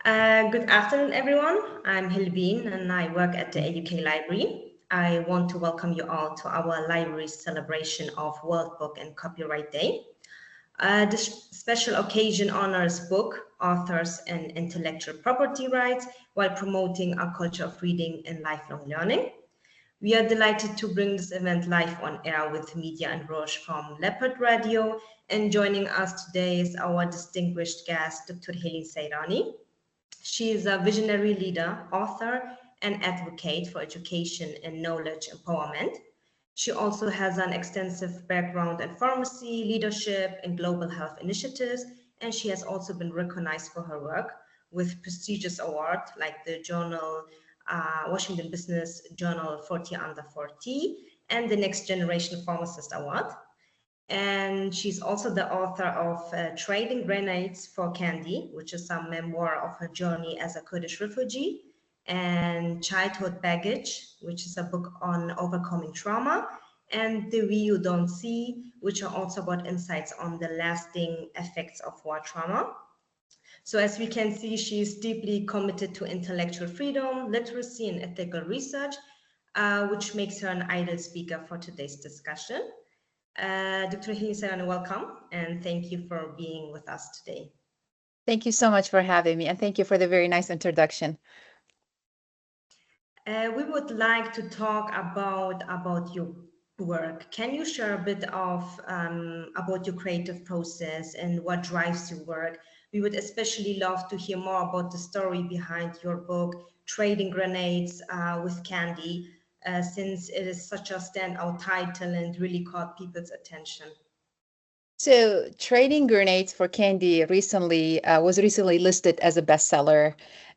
Good afternoon, everyone. I'm Hilbeen and I work at the AUK Library. I want to welcome you all to our library's celebration of World Book and Copyright Day. This special occasion honors book, authors, and intellectual property rights while promoting our culture of reading and lifelong learning. We are delighted to bring this event live on air with Media and Roche from Leopard Radio. And joining us today is our distinguished guest, Dr. Helene Sairany. She is a visionary leader, author, and advocate for education and knowledge empowerment. She also has an extensive background in pharmacy, leadership, and global health initiatives, and she has also been recognized for her work with prestigious awards like the Washington Business Journal 40 Under 40 and the Next Generation Pharmacist Award. And she's also the author of Trading Grenades for Candy, which is a memoir of her journey as a Kurdish refugee, and Childhood Baggage, which is a book on overcoming trauma, and The We You Don't See, which are also about insights on the lasting effects of war trauma. So as we can see, she is deeply committed to intellectual freedom, literacy, and ethical research, which makes her an ideal speaker for today's discussion. Dr. Hisan, welcome, and thank you for being with us today. Thank you so much for having me, and thank you for the very nice introduction. We would like to talk about your work. Can you share a bit of about your creative process and what drives your work? We would especially love to hear more about the story behind your book, Trading Grenades with Candy, since it is such a standout title and really caught people's attention. So, Trading Grenades for Candy was recently listed as a bestseller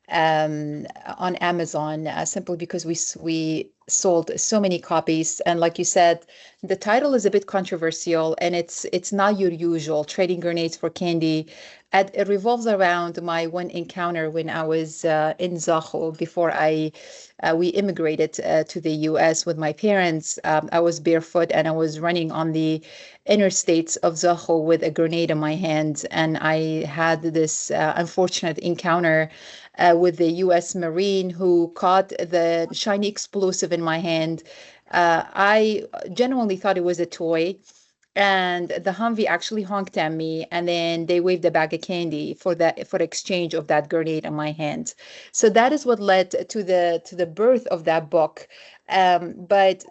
on Amazon, simply because we sold so many copies. And like you said, the title is a bit controversial, and it's not your usual Trading Grenades for Candy. It revolves around my one encounter when I was in Zaho before we immigrated to the U.S. with my parents. I was barefoot and I was running on the interstates of Zaho with a grenade in my hand, and I had this unfortunate encounter with the U.S. Marine who caught the shiny explosive in my hand. I genuinely thought it was a toy. And the Humvee actually honked at me, and then they waved a bag of candy for exchange of that grenade in my hand. So that is what led to the birth of that book. But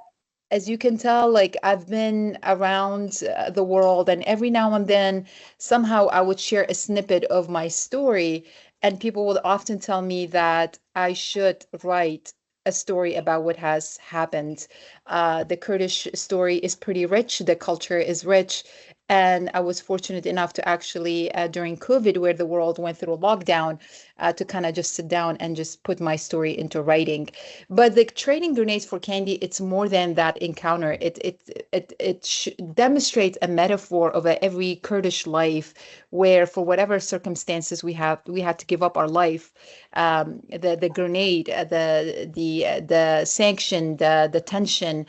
as you can tell, like I've been around the world, and every now and then, somehow I would share a snippet of my story, and people would often tell me that I should write a story about what has happened. The Kurdish story is pretty rich, the culture is rich. And I was fortunate enough to actually, during COVID, where the world went through a lockdown, to kind of just sit down and just put my story into writing. But the Trading Grenades for Candy, it's more than that encounter. It demonstrates a metaphor of every Kurdish life, where for whatever circumstances we had to give up our life. The grenade, the sanction, the tension,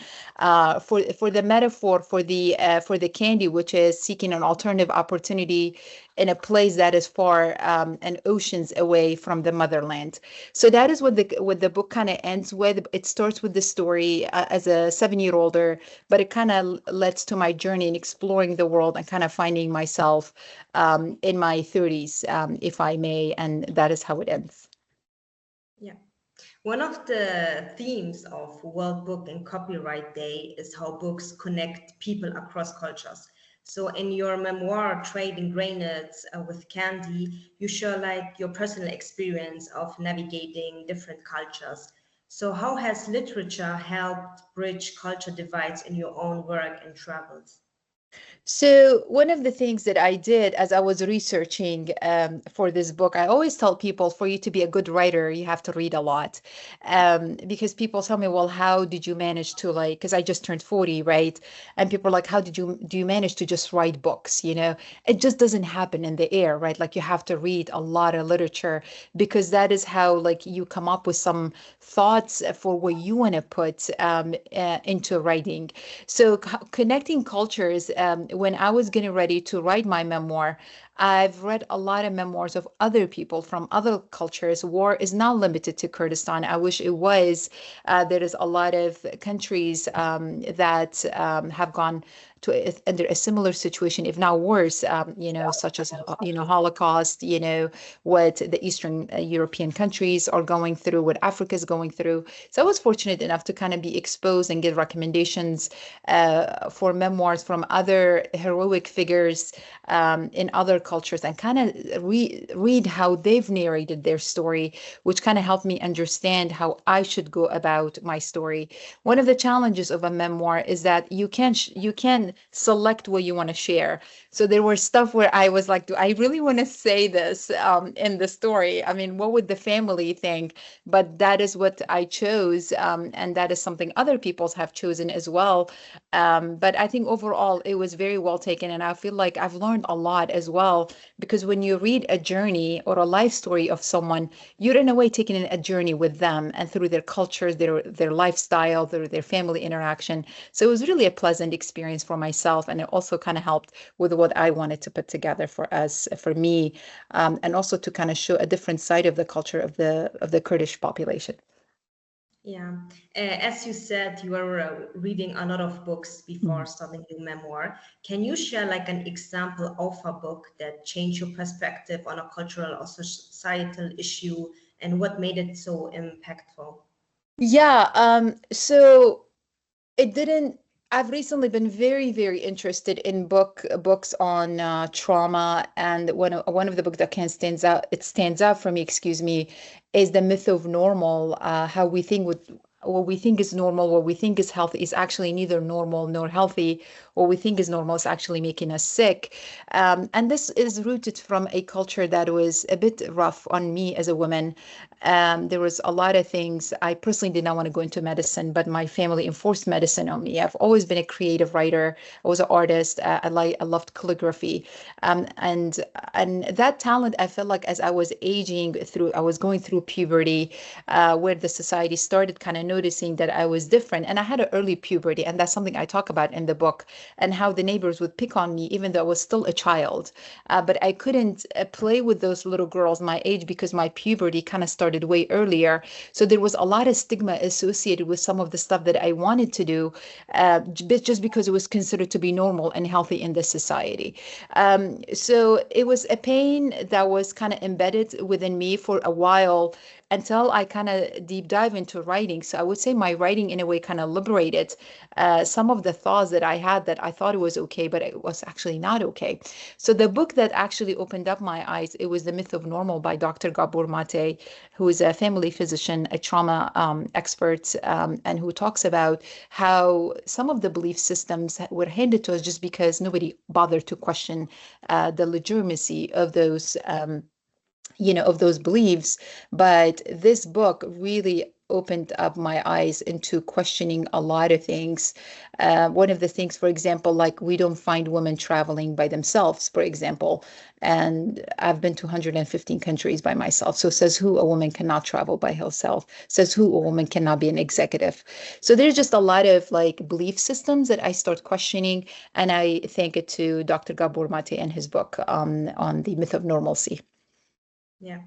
for the metaphor for the candy, which is seeking an alternative opportunity in a place that is far and oceans away from the motherland. So that is what the book kind of ends with. It starts with the story as a 7-year-older, but it kind of leads to my journey in exploring the world and kind of finding myself in my 30s, if I may, and that is how it ends. Yeah. One of the themes of World Book and Copyright Day is how books connect people across cultures. So in your memoir, Trading Grenades with Candy, you share like your personal experience of navigating different cultures. So how has literature helped bridge culture divides in your own work and travels? So one of the things that I did as I was researching for this book, I always tell people, for you to be a good writer, you have to read a lot. Because people tell me, well, how did you manage to, like, because I just turned 40, right? And people are like, how do you manage to just write books? It just doesn't happen in the air, right? Like you have to read a lot of literature, because that is how like you come up with some thoughts for what you want to put into writing. So connecting cultures, when I was getting ready to write my memoir, I've read a lot of memoirs of other people from other cultures. War is not limited to Kurdistan. I wish it was. There is a lot of countries that have gone under a similar situation, if not worse, such as, Holocaust, what the Eastern European countries are going through, what Africa is going through. So I was fortunate enough to kind of be exposed and get recommendations for memoirs from other heroic figures in other cultures, and kind of read how they've narrated their story, which kind of helped me understand how I should go about my story. One of the challenges of a memoir is that you can select what you want to share. So there were stuff where I was like, do I really want to say this in the story? I mean, what would the family think? But that is what I chose, and that is something other peoples have chosen as well. But I think overall it was very well taken, and I feel like I've learned a lot as well, because when you read a journey or a life story of someone, you're in a way taking a journey with them and through their cultures, their lifestyle, their family interaction. So it was really a pleasant experience for myself, and it also kind of helped with what I wanted to put together for me, and also to kind of show a different side of the culture of the Kurdish population. Yeah, as you said, you were reading a lot of books before Mhm. starting your memoir. Can you share like an example of a book that changed your perspective on a cultural or societal issue, and what made it so impactful? Yeah, so it didn't. I've recently been very, very interested in books on trauma, and one of the books that can stands out for me, excuse me, is The Myth of Normal. How we think what we think is normal, what we think is healthy, is actually neither normal nor healthy. What we think is normal is actually making us sick. And this is rooted from a culture that was a bit rough on me as a woman. There was a lot of things. I personally did not want to go into medicine, but my family enforced medicine on me. I've always been a creative writer. I was an artist. I loved calligraphy, and that talent. I felt like as I was I was going through puberty, where the society started kind of noticing that I was different, and I had an early puberty, and that's something I talk about in the book, and how the neighbors would pick on me even though I was still a child. But I couldn't play with those little girls my age because my puberty kind of started way earlier. So there was a lot of stigma associated with some of the stuff that I wanted to do, just because it was considered to be normal and healthy in this society. So it was a pain that was kind of embedded within me for a while, until I kind of deep dive into writing. So I would say my writing, in a way, kind of liberated some of the thoughts that I had, that I thought it was okay, but it was actually not okay. So the book that actually opened up my eyes, it was The Myth of Normal by Dr. Gabor Mate, who is a family physician, a trauma expert, and who talks about how some of the belief systems were handed to us just because nobody bothered to question the legitimacy of those. Of those beliefs. But this book really opened up my eyes into questioning a lot of things. One of the things, for example, like we don't find women traveling by themselves, for example. And I've been to 115 countries by myself. So says who a woman cannot travel by herself? Says who a woman cannot be an executive? So there's just a lot of like belief systems that I start questioning. And I thank it to Dr. Gabor Mate and his book on the myth of normalcy. Yeah,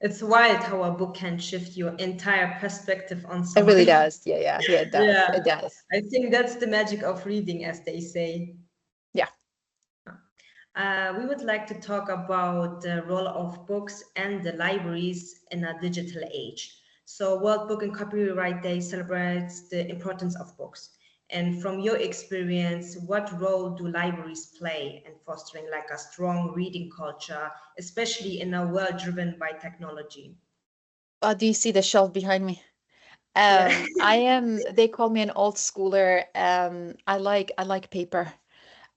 it's wild how a book can shift your entire perspective on It really something. does. Yeah, it does. Yeah, It does. I think that's the magic of reading, as they say. Yeah. We would like to talk about the role of books and the libraries in a digital age. So, World Book and Copyright Day celebrates the importance of books. And from your experience, what role do libraries play in fostering like a strong reading culture, especially in a world driven by technology? Do you see the shelf behind me? Yeah. They call me an old schooler. I like paper.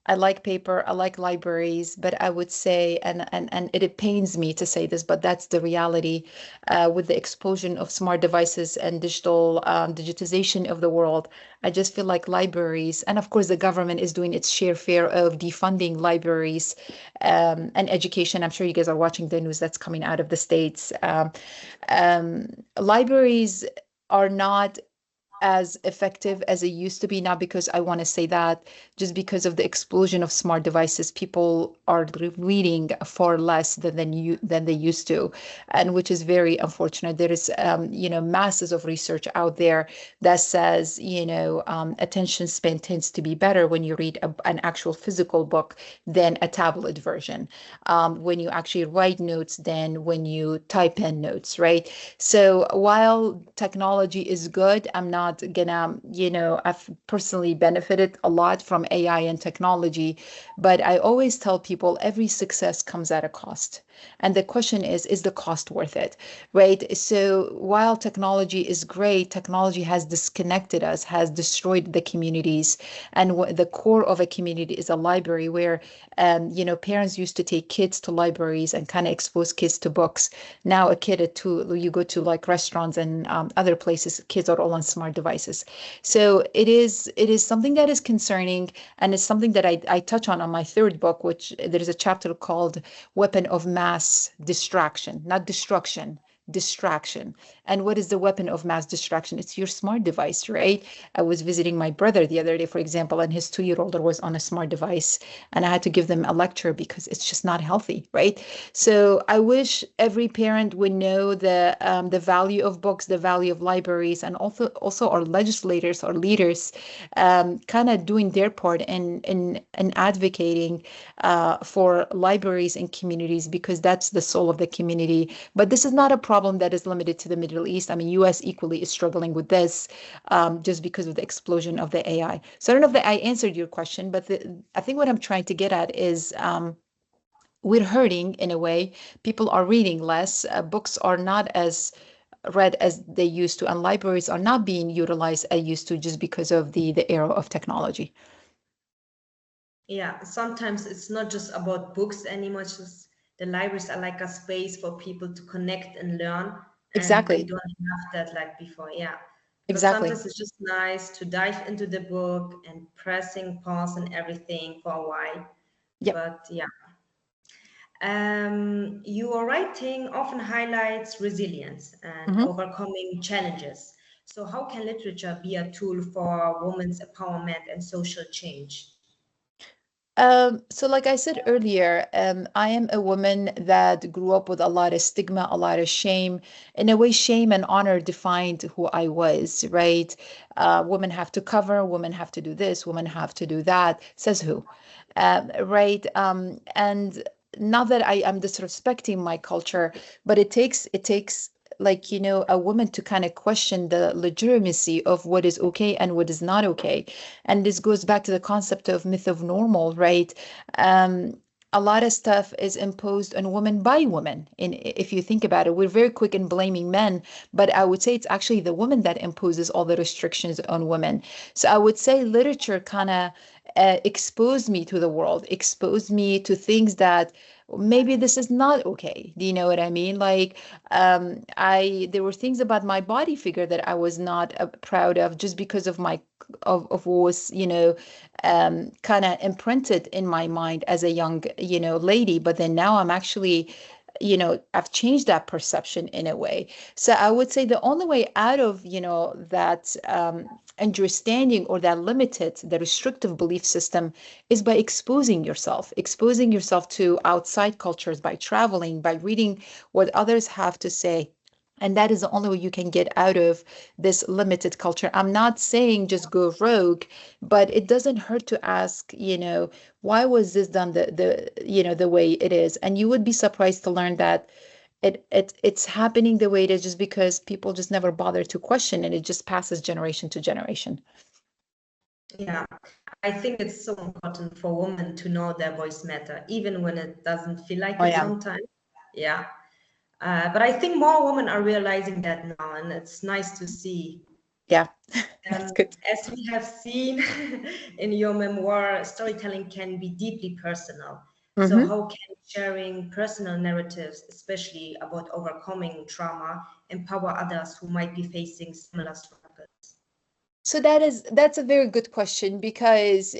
I like paper, I like libraries, but I would say, and it pains me to say this, but that's the reality. With the explosion of smart devices and digitization of the world, I just feel like libraries, and of course the government is doing its share of defunding libraries and education. I'm sure you guys are watching the news that's coming out of the States. Libraries are not as effective as it used to be. Not because I want to say that, just because of the explosion of smart devices, people are reading far less than they used to, and which is very unfortunate. There is, masses of research out there that says, attention span tends to be better when you read an actual physical book than a tablet version. When you actually write notes than when you type in notes, right? So while technology is good, I'm not gonna, I've personally benefited a lot from AI and technology, but I always tell people every success comes at a cost. And the question is the cost worth it, right? So while technology is great, technology has disconnected us, has destroyed the communities. And the core of a community is a library where, parents used to take kids to libraries and kind of expose kids to books. Now a kid at two, you go to like restaurants and other places, kids are all on smart devices. So it is something that is concerning, and it's something that I touch on my third book, which there is a chapter called Weapon of Mass Distraction, not destruction. Distraction. And what is the weapon of mass distraction? It's your smart device, right? I was visiting my brother the other day, for example, and his 2-year-old was on a smart device, and I had to give them a lecture because it's just not healthy, right? So I wish every parent would know the value of books, the value of libraries, and also our legislators, our leaders, kind of doing their part in advocating for libraries and communities, because that's the soul of the community. But this is not a problem that is limited to the Middle East. I mean, U.S. equally is struggling with this, just because of the explosion of the AI. So I don't know if I answered your question, but I think what I'm trying to get at is, we're hurting in a way. People are reading less. Books are not as read as they used to, and libraries are not being utilized as used to, just because of the era of technology. Yeah, sometimes it's not just about books anymore. It's just the libraries are like a space for people to connect and learn, and we Exactly. don't have that like before. Yeah, because Exactly. sometimes it's just nice to dive into the book and pressing pause and everything for a while. Yep. But yeah, your writing often highlights resilience and Mhm. overcoming challenges. So, how can literature be a tool for women's empowerment and social change? So like I said earlier, I am a woman that grew up with a lot of stigma, a lot of shame. In a way, shame and honor defined who I was, right? Women have to cover, women have to do this, women have to do that. Says who? Right? And not that I am disrespecting my culture, but it takes like, a woman to kind of question the legitimacy of what is okay and what is not okay. And this goes back to the concept of myth of normal, right? A lot of stuff is imposed on women by women. And if you think about it, we're very quick in blaming men, but I would say it's actually the woman that imposes all the restrictions on women. So I would say literature kind of exposed me to the world, exposed me to things that maybe this is not okay. Do you know what I mean? Like, I there were things about my body figure that I was not proud of, just because of my of what was, kind of imprinted in my mind as a young, lady. But then now I'm actually, I've changed that perception in a way. So I would say the only way out of, that understanding, or that the restrictive belief system, is by exposing yourself to outside cultures, by traveling, by reading what others have to say. And that is the only way you can get out of this limited culture. I'm not saying just go rogue, but it doesn't hurt to ask, why was this done the way it is? And you would be surprised to learn that it's happening the way it is just because people just never bother to question, and it just passes generation to generation. Yeah, I think it's so important for women to know their voice matter, even when it doesn't feel like Oh it yeah. sometimes. Yeah. But I think more women are realizing that now, and it's nice to see. Yeah. That's good. As we have seen in your memoir, storytelling can be deeply personal. So, Hmm. how can sharing personal narratives, especially about overcoming trauma, empower others who might be facing similar struggles? So that's a very good question, because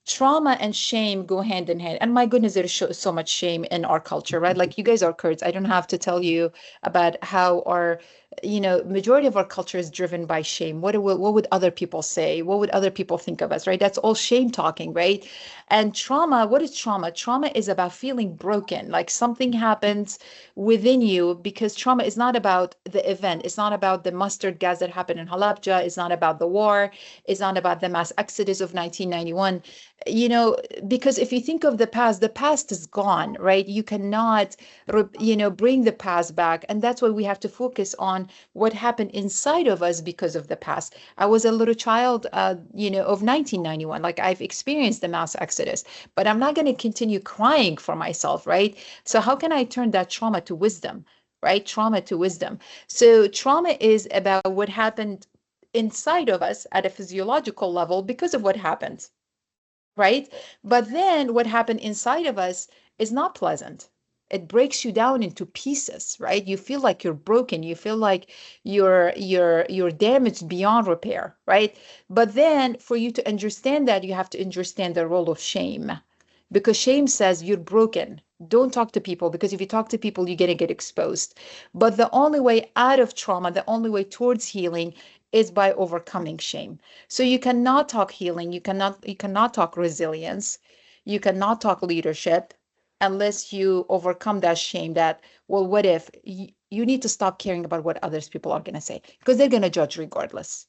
trauma and shame go hand in hand. And my goodness, there's so much shame in our culture, right? Like you guys are Kurds. I don't have to tell you about how our, majority of our culture is driven by shame. What would other people say? What would other people think of us, right? That's all shame talking, right? And trauma, what is trauma? Trauma is about feeling broken, like something happens within you, because trauma is not about the event. It's not about the mustard gas that happened in Halabja. It's not about the war. It's not about the mass exodus of 1991. you know because if you think of the past is gone, right? You cannot bring the past back, and that's why we have to focus on what happened inside of us because of the past. I was a little child of 1991. Like, I've experienced the mass exodus, but I'm not going to continue crying for myself, right? So how can I turn that trauma to wisdom? Right? Trauma to wisdom. So trauma is about what happened inside of us at a physiological level because of what happened, right? But then what happened inside of us is not pleasant. It breaks you down into pieces, right? You feel like you're broken. You feel like you're damaged beyond repair, right? But then for you to understand that, you have to understand the role of shame, because shame says you're broken. Don't talk to people, because if you talk to people, you're going to get exposed. But the only way out of trauma, the only way towards healing is by overcoming shame. So you cannot talk healing, you cannot talk resilience, you cannot talk leadership unless you overcome that shame that, well, what if you need to stop caring about what others people are going to say, because they're going to judge regardless.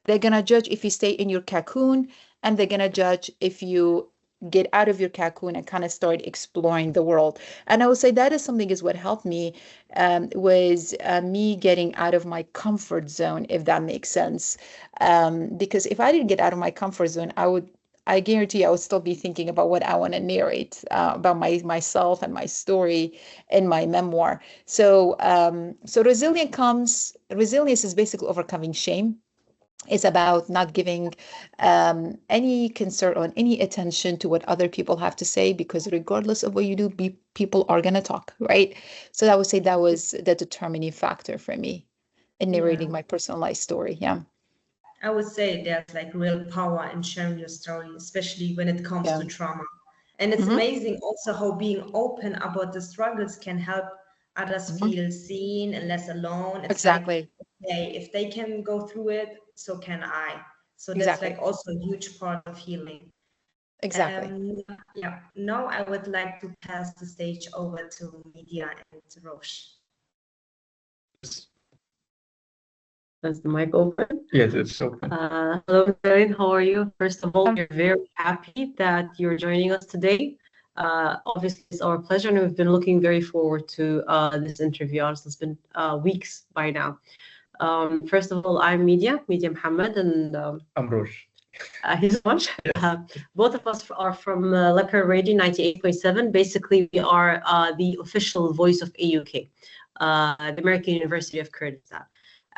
They're going to judge if you stay in your cocoon, and they're going to judge if you get out of your cocoon and kind of start exploring the world. And I would say that is something is what helped me, was me getting out of my comfort zone, if that makes sense. Because if I didn't get out of my comfort zone, I guarantee I would still be thinking about what I want to narrate about myself and my story in my memoir. So resilience is basically overcoming shame. It's about not giving any concern or any attention to what other people have to say, because regardless of what you do, people are going to talk, right? So I would say that was the determining factor for me in narrating Yeah, my personal life story. Yeah. I would say there's like real power in sharing your story, especially when it comes Yeah. to trauma. And it's Hmm. amazing also how being open about the struggles can help others Hmm. feel seen and less alone. It's like, Exactly. okay, if they can go through it, so can I. So that's like Exactly. also a huge part of healing. Exactly. Yeah, now I would like to pass the stage over to Media and Roche. Is the mic open? Yes, it's open. Hello, Sairany, how are you? First of all, Um, we're very happy that you're joining us today. Obviously, it's our pleasure, and we've been looking very forward to this interview. Honestly, it's been weeks by now. First of all, I'm Media Muhammad, and I'm Roche. he's Munch. Both of us are from Leper Radio 98.7. Basically, we are the official voice of AUK, the American University of Kurdistan.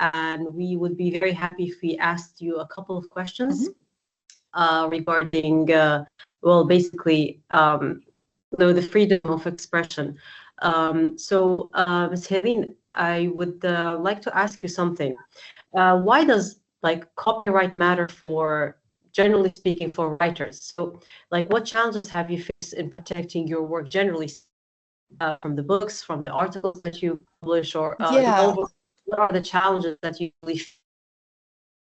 And we would be very happy if we asked you a couple of questions regarding, basically, the freedom of expression. Ms. Helene, I would like to ask you something. Why does copyright matter for, generally speaking, for writers? So, what challenges have you faced in protecting your work generally, from the books, from the articles that you publish, or yeah. what are the challenges that you really face?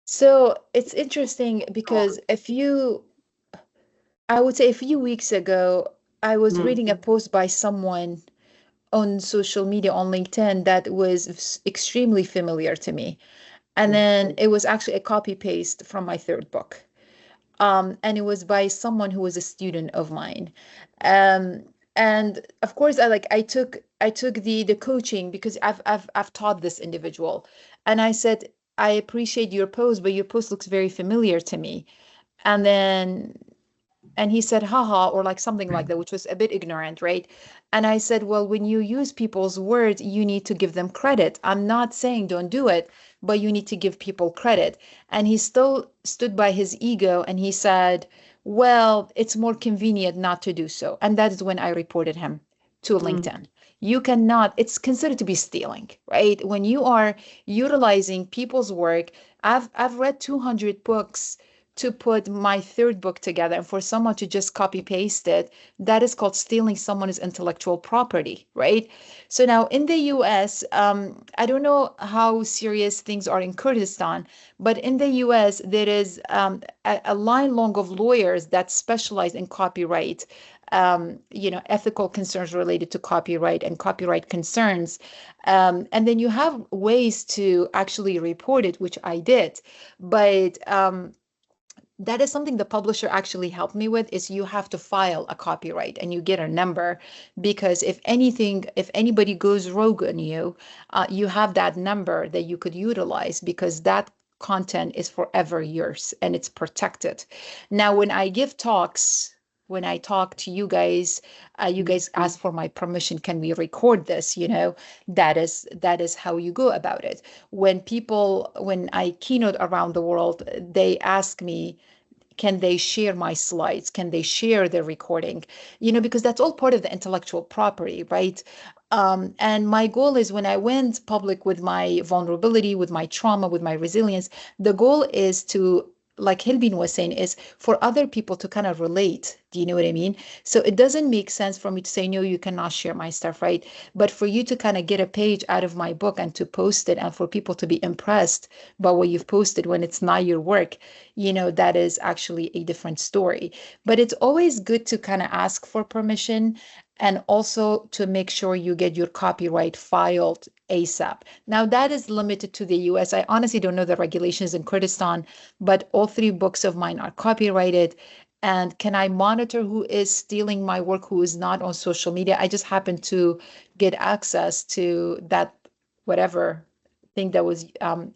So it's interesting because I would say a few weeks ago, I was reading a post by someone on social media on LinkedIn that was extremely familiar to me. And then it was actually a copy paste from my third book. And it was by someone who was a student of mine. Um, and of course, I took the coaching, because I've taught this individual, and I said, I appreciate your post, but your post looks very familiar to me. And then and he said, haha, or like something like that, which was a bit ignorant, right? And I said, well, when you use people's words, you need to give them credit. I'm not saying don't do it, but you need to give people credit. And he still stood by his ego, and he said, well, it's more convenient not to do so. And that is when I reported him to LinkedIn. You cannot, it's considered to be stealing, right? When you are utilizing people's work, I've read 200 books to put my third book together and for someone to just copy paste it, that is called stealing someone's intellectual property, right? So now in the US, I don't know how serious things are in Kurdistan, but in the US, there is a line long of lawyers that specialize in copyright, ethical concerns related to copyright and copyright concerns. And then you have ways to actually report it, which I did. But that is something the publisher actually helped me with, is you have to file a copyright and you get a number, because if anybody goes rogue on you, you have that number that you could utilize, because that content is forever yours and it's protected. Now, when I give talks, when I talk to you guys ask for my permission, can we record this? That is how you go about it. When I keynote around the world, they ask me, can they share my slides? Can they share their recording? Because that's all part of the intellectual property, right? And my goal is, when I went public with my vulnerability, with my trauma, with my resilience, the goal is to, like Hilbin was saying, is for other people to kind of relate. Do you know what I mean? So it doesn't make sense for me to say, no, you cannot share my stuff, right? But for you to kind of get a page out of my book and to post it, and for people to be impressed by what you've posted when it's not your work, that is actually a different story. But it's always good to kind of ask for permission, and also to make sure you get your copyright filed ASAP. Now, that is limited to the US. I honestly don't know the regulations in Kurdistan, but all 3 books of mine are copyrighted. And can I monitor who is stealing my work, who is not on social media? I just happen to get access to that, whatever thing that was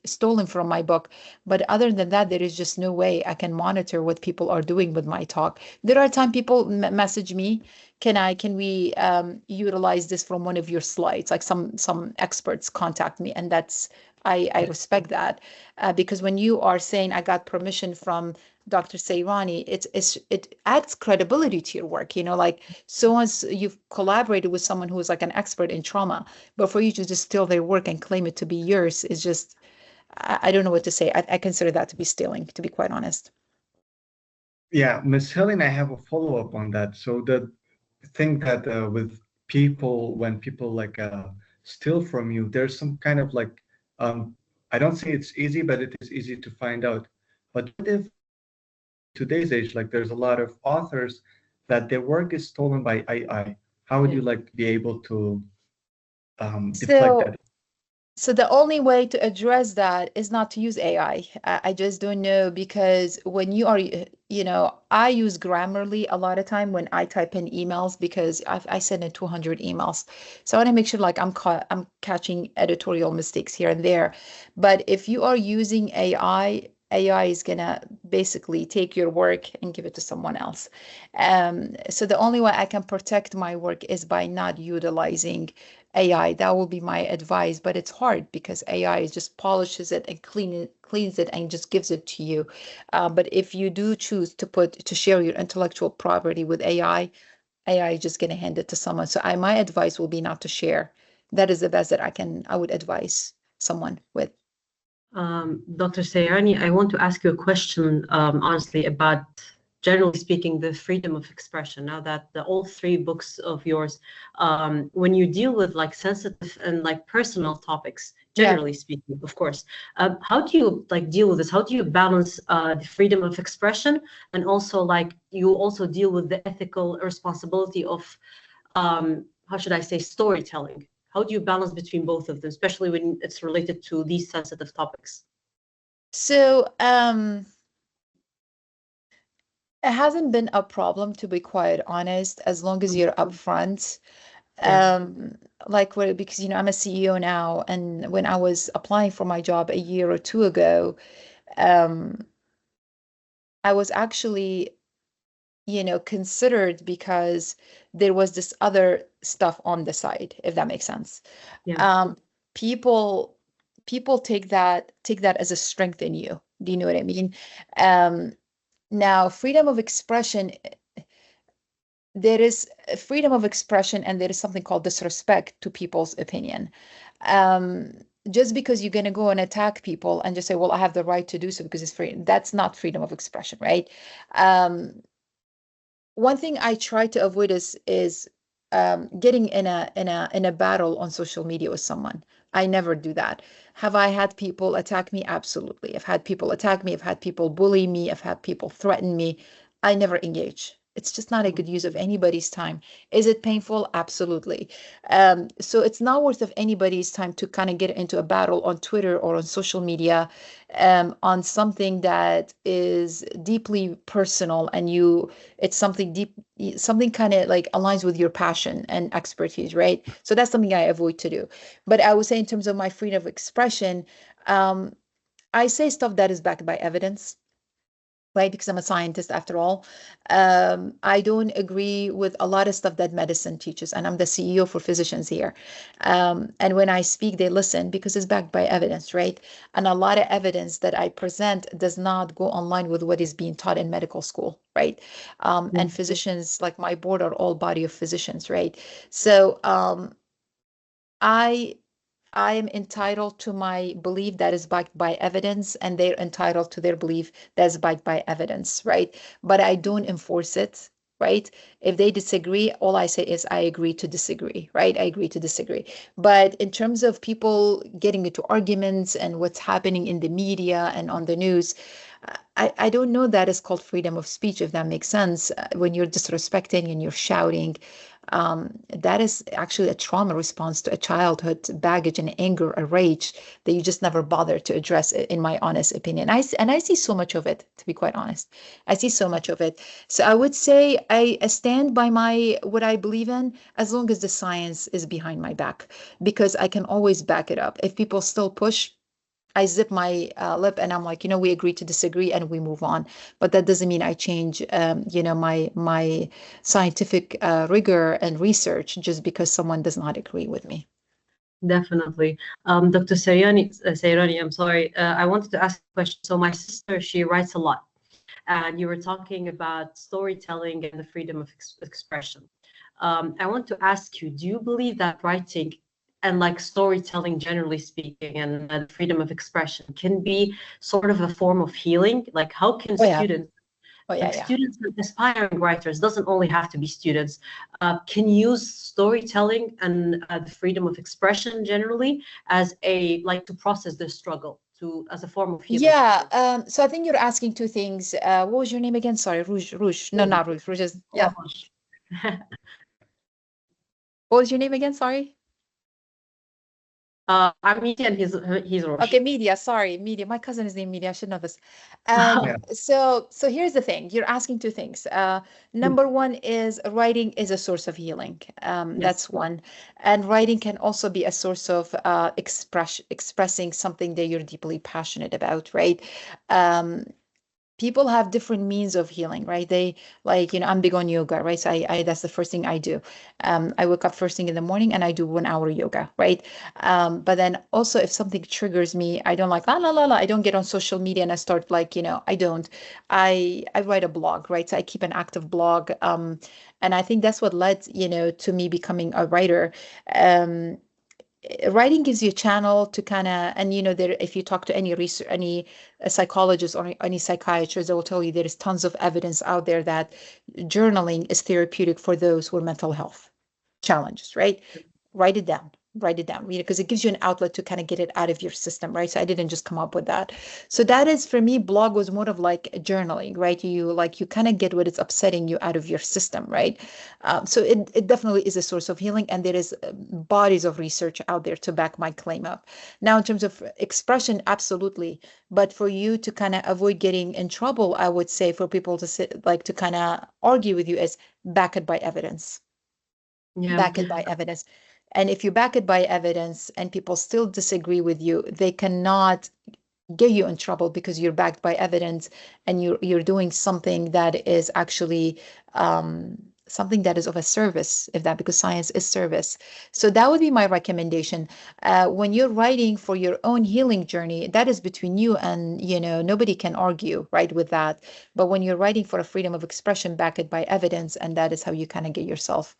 stolen from my book. But other than that, there is just no way I can monitor what people are doing with my talk. There are times people message me, can we utilize this from one of your slides? Like some experts contact me, and I respect that, because when you are saying I got permission from Dr. Sairany, it adds credibility to your work. Like, so once you've collaborated with someone who is like an expert in trauma, but for you to just steal their work and claim it to be yours is just, I don't know what to say. I consider that to be stealing, to be quite honest. Yeah, Miss Helen, I have a follow-up on that. So the thing that with people, when people like steal from you, there's some kind of like, I don't say it's easy, but it is easy to find out. But what if today's age, like there's a lot of authors that their work is stolen by AI? How would you like be able to deflect that? So the only way to address that is not to use AI. I just don't know, because when you are, I use Grammarly a lot of time when I type in emails, because I send in 200 emails. So I want to make sure like I'm catching editorial mistakes here and there. But if you are using AI is going to basically take your work and give it to someone else. So the only way I can protect my work is by not utilizing AI. That will be my advice, but it's hard because AI just polishes it and cleans it and just gives it to you. But if you do choose to share your intellectual property with AI is just going to hand it to someone. So my advice will be not to share. That is the best that I would advise someone with. Dr. Sairany, I want to ask you a question, honestly, about, generally speaking, the freedom of expression. Now that all 3 books of yours, when you deal with like sensitive and like personal topics, generally speaking, of course, how do you like deal with this? How do you balance the freedom of expression, and also like you also deal with the ethical responsibility of, how should I say, storytelling? How do you balance between both of them, especially when it's related to these sensitive topics? So it hasn't been a problem, to be quite honest, as long as you're upfront. Because I'm a CEO now, and when I was applying for my job a year or 2 ago, I was actually considered because there was this other stuff on the side, if that makes sense. People take that as a strength in you. Do you know what I mean? Now, freedom of expression, there is freedom of expression, and there is something called disrespect to people's opinion. just because you're going to go and attack people and just say, well, I have the right to do so because it's free, that's not freedom of expression, right? One thing I try to avoid is getting in a battle on social media with someone. I never do that. Have I had people attack me? Absolutely. I've had people attack me. I've had people bully me. I've had people threaten me. I never engage. It's just not a good use of anybody's time. Is it painful? Absolutely. So it's not worth of anybody's time to kind of get into a battle on Twitter or on social media on something that is deeply personal, and it's something deep, something kind of like aligns with your passion and expertise, right? So that's something I avoid to do. But I would say in terms of my freedom of expression, I say stuff that is backed by evidence, right? Because I'm a scientist after all. I don't agree with a lot of stuff that medicine teaches, and I'm the CEO for physicians here. And when I speak, they listen because it's backed by evidence, right? And a lot of evidence that I present does not go online with what is being taught in medical school, right? And physicians, like my board, are all body of physicians, right? So I I am entitled to my belief that is backed by evidence, and they're entitled to their belief that's backed by evidence, right? But I don't enforce it, right? If they disagree, all I say is I agree to disagree, right? I agree to disagree. But in terms of people getting into arguments and what's happening in the media and on the news, I don't know that is called freedom of speech, if that makes sense. When you're disrespecting and you're shouting, that is actually a trauma response to a childhood baggage and anger or rage that you just never bother to address, in my honest opinion. And I see so much of it, to be quite honest. I see so much of it. So I would say I stand by what I believe in, as long as the science is behind my back, because I can always back it up. If people still push, I zip my lip and I'm like, we agree to disagree and we move on. But that doesn't mean I change, my scientific rigor and research just because someone does not agree with me. Definitely. Dr. Sairany, I'm sorry. I wanted to ask a question. So my sister, she writes a lot, and you were talking about storytelling and the freedom of expression. I want to ask you, do you believe that writing and like storytelling, generally speaking, and freedom of expression can be sort of a form of healing? Like, how can Oh yeah. students, Oh yeah, like yeah. students and aspiring writers, doesn't only have to be students, can use storytelling and the freedom of expression generally as to process their struggle, as a form of healing? Yeah. So I think you're asking two things. What was your name again? Sorry, Rouge. No, not Rouge. Rouge is, yeah. What was your name again? Sorry. I'm Media and he's Roche. Okay, Media. Sorry, Media. My cousin is named Media. I should know this. So here's the thing. You're asking two things. Number one is writing is a source of healing. That's one. And writing can also be a source of expressing something that you're deeply passionate about, right? People have different means of healing, right? They I'm big on yoga, right? So I that's the first thing I do. I wake up first thing in the morning and I do 1 hour yoga, right? But then also if something triggers me, I don't like la la la la. I don't get on social media and I start I don't. I write a blog, right? So I keep an active blog. And I think that's what led, to me becoming a writer. Writing gives you a channel to kind of, and there, if you talk to any research, any psychologist or any psychiatrist, they will tell you there is tons of evidence out there that journaling is therapeutic for those with mental health challenges, right? Write it down, because it gives you an outlet to kind of get it out of your system, right? So I didn't just come up with that. So that is, for me, blog was more of like journaling, right? You kind of get what is upsetting you out of your system, right? So it definitely is a source of healing, and there is bodies of research out there to back my claim up. Now, in terms of expression, absolutely. But for you to kind of avoid getting in trouble, I would say for people to to kind of argue with you is back it by evidence. Yeah. Back it by evidence. And if you back it by evidence and people still disagree with you, they cannot get you in trouble because you're backed by evidence and you're doing something that is actually something that is of a service, if that, because science is service. So that would be my recommendation. When you're writing for your own healing journey, that is between you and, nobody can argue, right, with that. But when you're writing for a freedom of expression, back it by evidence, and that is how you kind of get yourself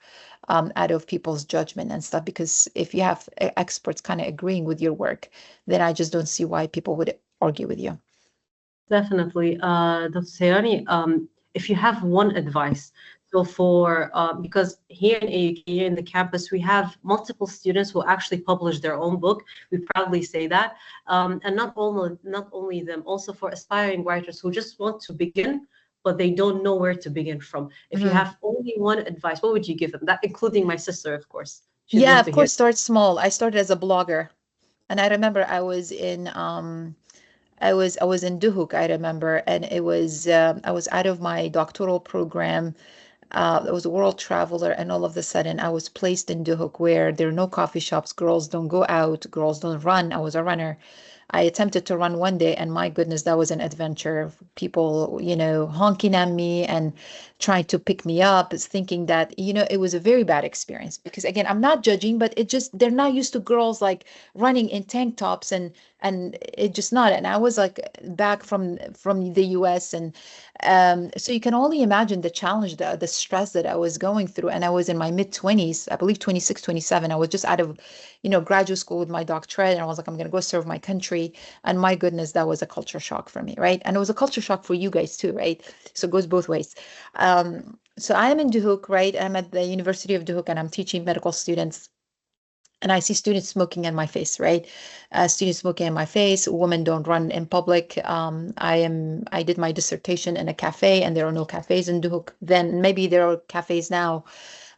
out of people's judgment and stuff. Because if you have experts kind of agreeing with your work, then I just don't see why people would argue with you. Definitely. Dr. Sairany, if you have one advice, so because here in AUK, here in the campus, we have multiple students who actually publish their own book. We proudly say that. And not only them, also for aspiring writers who just want to begin, but they don't know where to begin from. If you have only one advice, what would you give them? That including my sister, of course. Yeah, of course, start small. I started as a blogger. And I remember I was in Duhok, I remember, and it was I was out of my doctoral program. I was a world traveler, and all of a sudden I was placed in Duhok, where there are no coffee shops, girls don't go out, girls don't run. I was a runner. I attempted to run one day, and my goodness, that was an adventure. People, honking at me and trying to pick me up, is thinking that, it was a very bad experience. Because again, I'm not judging, but it just, they're not used to girls like running in tank tops, and it just not. And I was like back from the US, and so you can only imagine the challenge, the stress that I was going through. And I was in my mid-20s, I believe 26, 27. I was just out of, graduate school with my doctorate, and I was like, I'm going to go serve my country. And my goodness, that was a culture shock for me, right? And it was a culture shock for you guys too, right? So it goes both ways. So I am in Duhok, right? I'm at the University of Duhok, and I'm teaching medical students. And I see students smoking in my face, right? Students smoking in my face. Women don't run in public. I did my dissertation in a cafe, and there are no cafes in Duhok then. Maybe there are cafes now.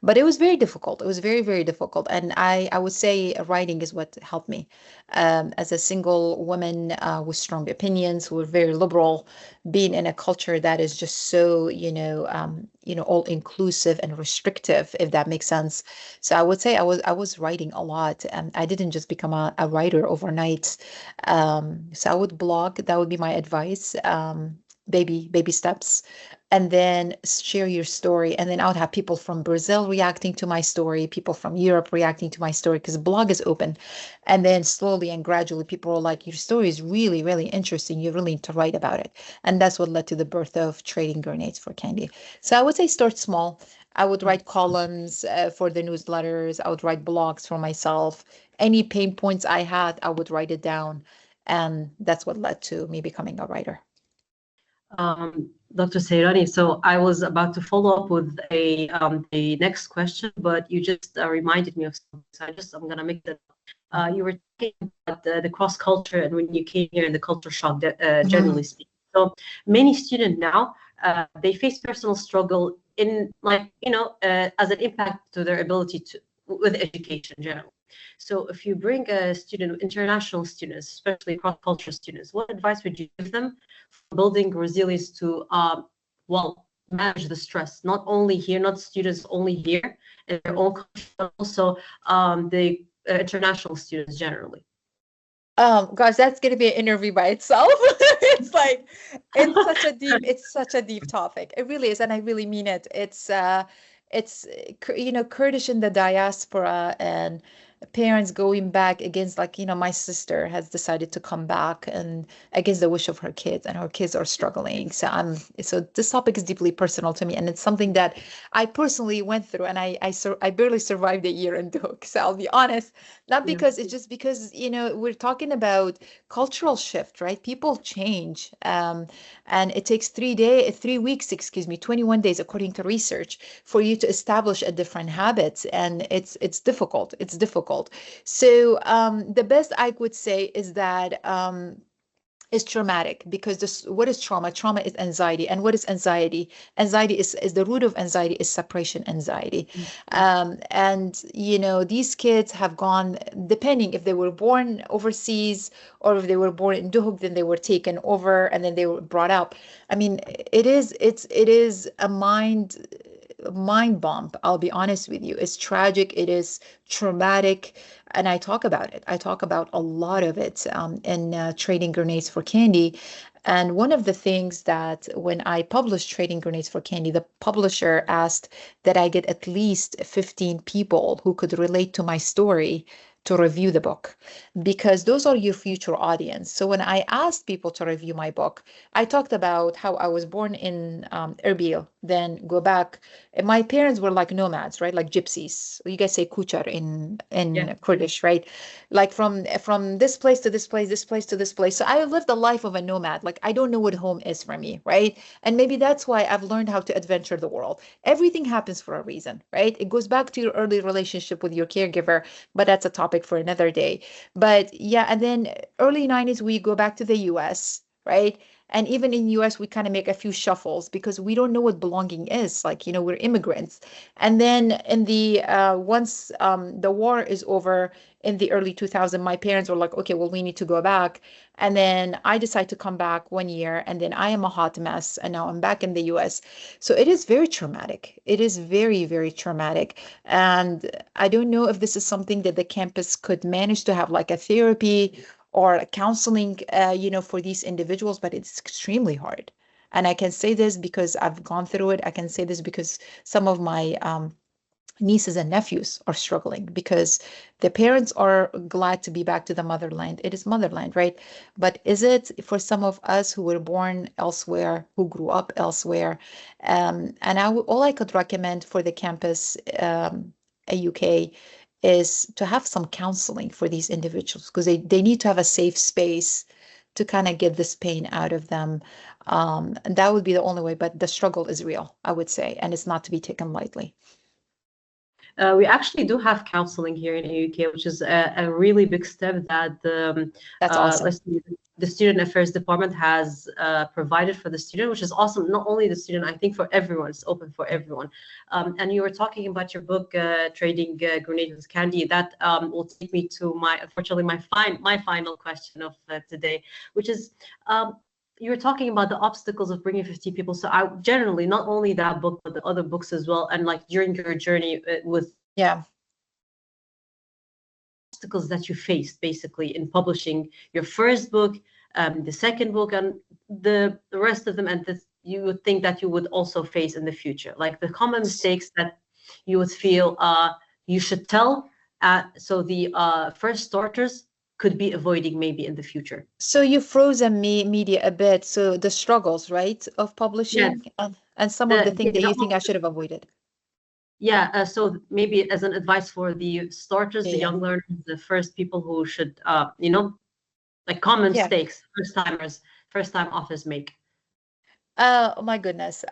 But it was very difficult. It was very, very difficult. And I would say writing is what helped me. As a single woman with strong opinions, who were very liberal, being in a culture that is just so, all inclusive and restrictive, if that makes sense. So I would say I was writing a lot. I didn't just become a writer overnight. So I would blog. That would be my advice. Baby steps, and then share your story. And then I would have people from Brazil reacting to my story, people from Europe reacting to my story, because blog is open. And then slowly and gradually people are like, your story is really, really interesting. You really need to write about it. And that's what led to the birth of Trading Grenades for Candy. So I would say start small. I would write columns for the newsletters. I would write blogs for myself. Any pain points I had, I would write it down. And that's what led to me becoming a writer. Dr. Sairany, so I was about to follow up with a next question, but you just reminded me of something. So I'm gonna make that. You were talking about the cross culture, and when you came here, and the culture shock, generally speaking. So many students now they face personal struggle in as an impact to their ability with education in general. So if you bring a student, international students, especially cross-cultural students, what advice would you give them for building resilience to, manage the stress, not only here, not students only here in their own country, but also the international students generally? Gosh, that's going to be an interview by itself. It's like, it's such a deep topic. It really is. And I really mean it. It's Kurdish in the diaspora, and parents going back against, like, my sister has decided to come back, and against the wish of her kids, and her kids are struggling. So this topic is deeply personal to me, and it's something that I personally went through, and I barely survived a year in Duhok. So I'll be honest, not because it's just because, we're talking about cultural shift, right? People change. And it takes 3 weeks, 21 days, according to research, for you to establish a different habit. And it's difficult. It's difficult. So the best I would say is that is traumatic, because what is trauma? Trauma is anxiety. And what is anxiety? Anxiety is the root of anxiety is separation anxiety. And these kids have gone, depending if they were born overseas or if they were born in Duhok, then they were taken over and then they were brought up. I mean, it is a mind bump. I'll be honest with you. It's tragic. It is traumatic. And I talk about it. I talk about a lot of it in Trading Grenades for Candy. And one of the things that when I published Trading Grenades for Candy, the publisher asked that I get at least 15 people who could relate to my story to review the book, because those are your future audience. So when I asked people to review my book, I talked about how I was born in Erbil, then go back. My parents were like nomads, right? Like gypsies. You guys say kuchar in Kurdish, right? Like from this place to this place, this place to this place. So I lived the life of a nomad. Like I don't know what home is for me, right? And maybe that's why I've learned how to adventure the world. Everything happens for a reason, right? It goes back to your early relationship with your caregiver, but that's a topic for another day. But yeah, and then early 90s, we go back to the US, right? And even in US, we kind of make a few shuffles because we don't know what belonging is. Like, we're immigrants. And then in the once the war is over in the early 2000s, my parents were like, okay, well, we need to go back. And then I decided to come back 1 year, and then I am a hot mess, and now I'm back in the US. So it is very traumatic. It is very, very traumatic. And I don't know if this is something that the campus could manage to have like a therapy or counseling, for these individuals, but it's extremely hard. And I can say this because I've gone through it. I can say this because some of my nieces and nephews are struggling because the parents are glad to be back to the motherland. It is motherland, right? But is it for some of us who were born elsewhere, who grew up elsewhere? And all I could recommend for the campus, AUK, is to have some counseling for these individuals because they need to have a safe space to kind of get this pain out of them. And that would be the only way, but the struggle is real, I would say, and it's not to be taken lightly. We actually do have counseling here in AUK, which is a really big step that That's awesome. The Student Affairs Department has provided for the student, which is awesome. Not only the student, I think for everyone, it's open for everyone. And you were talking about your book, Trading Grenades with Candy. That will take me to unfortunately, my final question of today, which is, you were talking about the obstacles of bringing 15 people. So I generally, not only that book, but the other books as well. And like during your journey with obstacles that you faced basically in publishing your first book, the second book, and the rest of them, and that you would think that you would also face in the future, like the common mistakes that you would feel you should tell. So the first starters could be avoiding maybe in the future. So you frozen media a bit. So the struggles, right, of publishing, and some of the things that you think I should have avoided. Yeah, so maybe as an advice for the starters, the young learners, the first people who should, like common mistakes, first time authors make. Oh my goodness,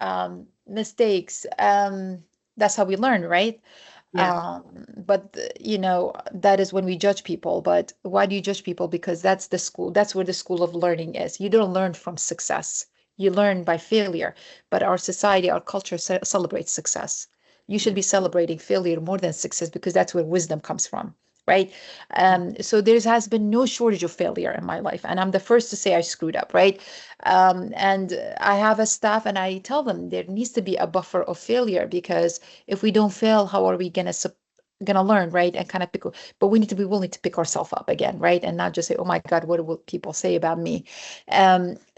mistakes. That's how we learn, right? Yeah. But that is when we judge people. But why do you judge people? Because that's the school. That's where the school of learning is. You don't learn from success. You learn by failure. But our society, our culture celebrates success. You should be celebrating failure more than success because that's where wisdom comes from, right? So there has been no shortage of failure in my life, and I'm the first to say I screwed up, right? And I have a staff, and I tell them there needs to be a buffer of failure because if we don't fail, how are we gonna learn, right? And kind of but we need to be willing to pick ourselves up again, right? And not just say, oh my God, what will people say about me?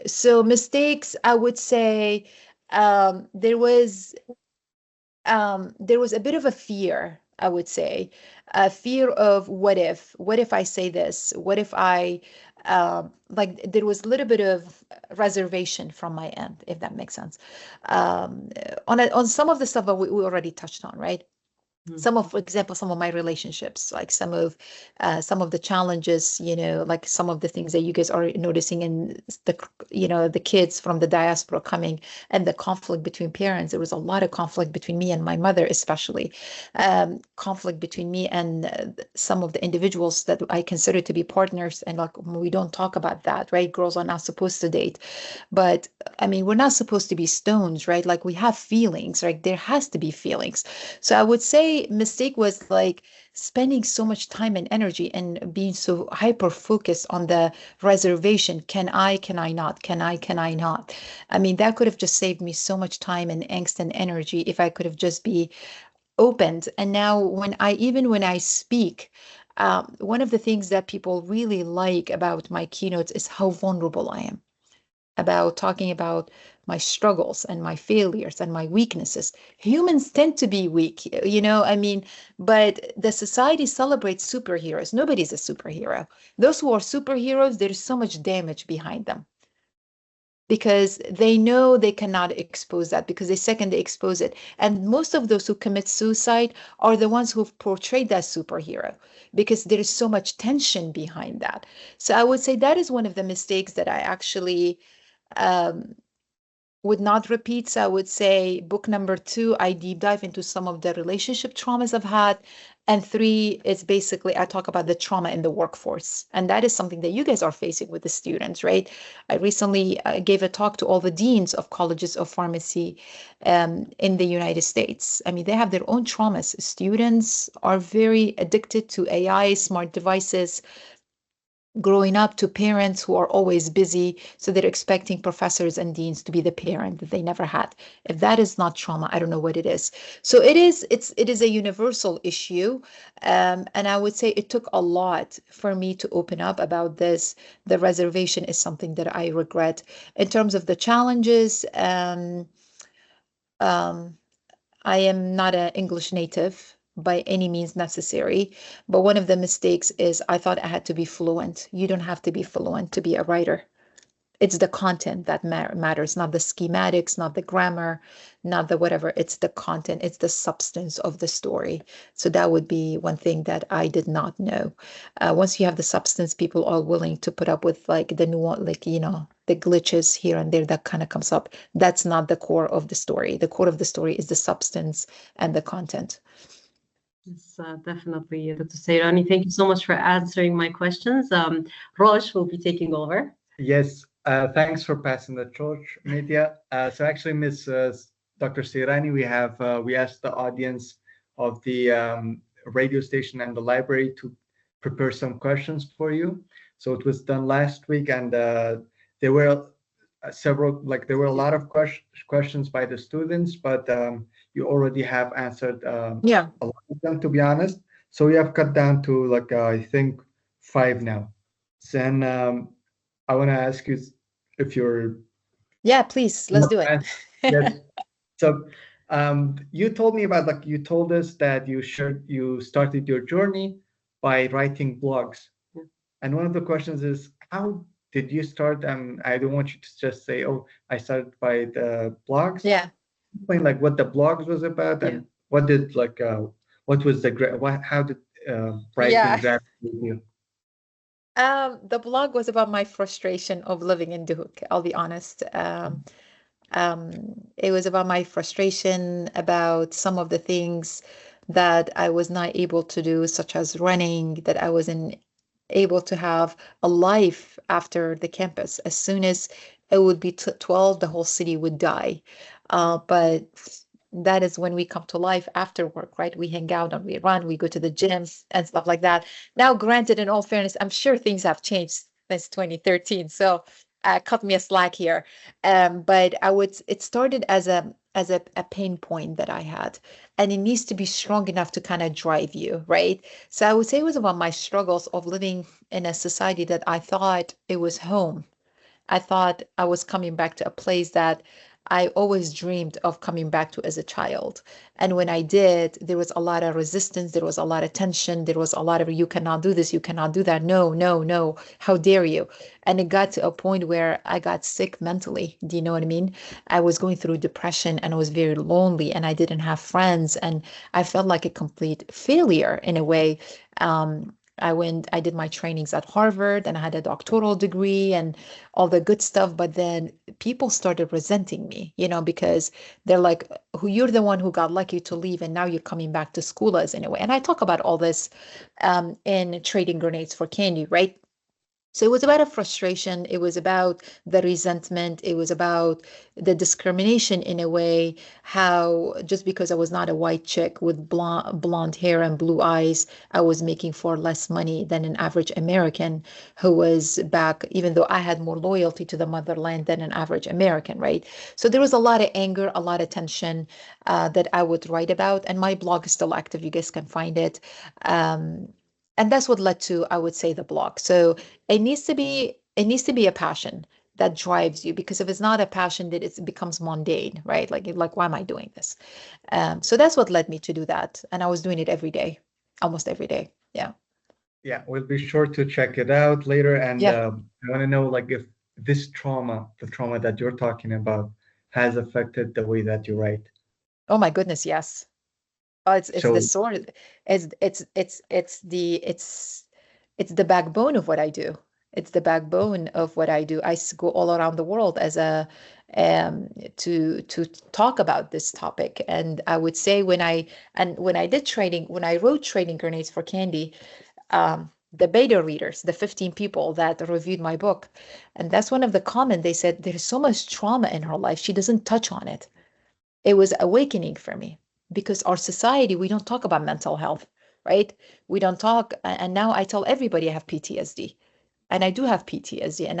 So mistakes, I would say there was a bit of a fear, I would say, a fear of what if I say this? What if I, like there was a little bit of reservation from my end, if that makes sense. On some of the stuff that we already touched on, right? For example, some of my relationships, like some of the challenges, like some of the things that you guys are noticing in the kids from the diaspora coming and the conflict between parents. There was a lot of conflict between me and my mother, especially conflict between me and some of the individuals that I consider to be partners. And like, we don't talk about that, right? Girls are not supposed to date, but I mean, we're not supposed to be stones, right? Like we have feelings, right? There has to be feelings. So I would say mistake was like spending so much time and energy and being so hyper focused on the reservation. Can I not? Can I not? I mean, that could have just saved me so much time and angst and energy if I could have just be opened. And now when I speak, one of the things that people really like about my keynotes is how vulnerable I am. about talking about my struggles and my failures and my weaknesses. Humans tend to be weak, I mean, but the society celebrates superheroes. Nobody's a superhero. Those who are superheroes, there's so much damage behind them because they know they cannot expose that, because the second they expose it, and most of those who commit suicide are the ones who've portrayed that superhero, because there is so much tension behind that. So I would say that is one of the mistakes that I actually um, would not repeat. So I would say book number 2, I deep dive into some of the relationship traumas I've had. And 3 is basically I talk about the trauma in the workforce. And that is something that you guys are facing with the students, right? I recently gave a talk to all the deans of colleges of pharmacy in the United States. I mean, they have their own traumas. Students are very addicted to AI, smart devices, growing up to parents who are always busy, so they're expecting professors and deans to be the parent that they never had. If that is not trauma, I don't know what it is. So it is a universal issue, and I would say it took a lot for me to open up about this. The reservation is something that I regret. In terms of the challenges, um, I am not an English native by any means necessary, but one of the mistakes is I thought I had to be fluent. You don't have to be fluent to be a writer. It's the content that matters, not the schematics, not the grammar, not the whatever. It's the content, it's the substance of the story. So that would be one thing that I did not know. Once you have the substance, people are willing to put up with like the nuance, like, the glitches here and there that kind of comes up. That's not the core of the story. The core of the story is the substance and the content. Yes, definitely, Dr. Sairany. Thank you so much for answering my questions. Rosh will be taking over. Yes, thanks for passing the torch, Media. So actually, Miss Dr. Sairany, we asked the audience of the radio station and the library to prepare some questions for you. So it was done last week, and there were there were a lot of questions by the students, but you already have answered Yeah. a lot of them, to be honest. So we have cut down to like I think 5 now. Then I want to ask you if you're. Yeah, please, let's do it. Yes. So you told me about you told us that you started your journey by writing blogs. Yeah. And one of the questions is, how did you start? I don't want you to just say, oh, I started by the blogs. Yeah. Explain like what the blogs was about, and what did what was how did writing grab you? The blog was about my frustration of living in Duhok, I'll be honest. It was about my frustration about some of the things that I was not able to do, such as running, that I wasn't able to have a life after the campus. As soon as it would be 12, the whole city would die. But that is when we come to life after work, right? We hang out and we run, we go to the gyms and stuff like that. Now, granted, in all fairness, I'm sure things have changed since 2013. So cut me a slack here. But it started as a pain point that I had, and it needs to be strong enough to kind of drive you, right? So I would say it was about my struggles of living in a society that I thought it was home. I thought I was coming back to a place that I always dreamed of coming back to as a child. And when I did, there was a lot of resistance, there was a lot of tension, there was a lot of, you cannot do this, you cannot do that. No, no, no. How dare you? And it got to a point where I got sick mentally. Do you know what I mean? I was going through depression and I was very lonely and I didn't have friends. And I felt like a complete failure in a way. I did my trainings at Harvard and I had a doctoral degree and all the good stuff. But then people started resenting me, because they're like, you're the one who got lucky to leave and now you're coming back to school us in a way. And I talk about all this in Trading Grenades for Candy, right? So it was about a frustration. It was about the resentment. It was about the discrimination in a way, how just because I was not a white chick with blonde hair and blue eyes, I was making far less money than an average American who was back, even though I had more loyalty to the motherland than an average American, right? So there was a lot of anger, a lot of tension that I would write about. And my blog is still active. You guys can find it. And that's what led to, I would say, the blog. So it needs to be a passion. that drives you, because if it's not a passion, that it becomes mundane, right? Like why am I doing this? So that's what led me to do that, and I was doing it every day, almost every day. Yeah. Yeah, we'll be sure to check it out later. And Yeah. I want to know, like, if this trauma, the trauma that you're talking about, has affected the way that you write. Oh my goodness, yes. Oh, it's the So, sword. It's the backbone of what I do. It's the backbone of what I do. Go all around the world as a to talk about this topic. And I would say when I did training, when I wrote training grenades for candy, the beta readers, the 15 people that reviewed my book, and that's one of the comment they said, there's so much trauma in her life. She doesn't touch on it. It was awakening for me, because our society, we don't talk about mental health, right? We don't talk, and now I tell everybody I have PTSD, and I do have PTSD, and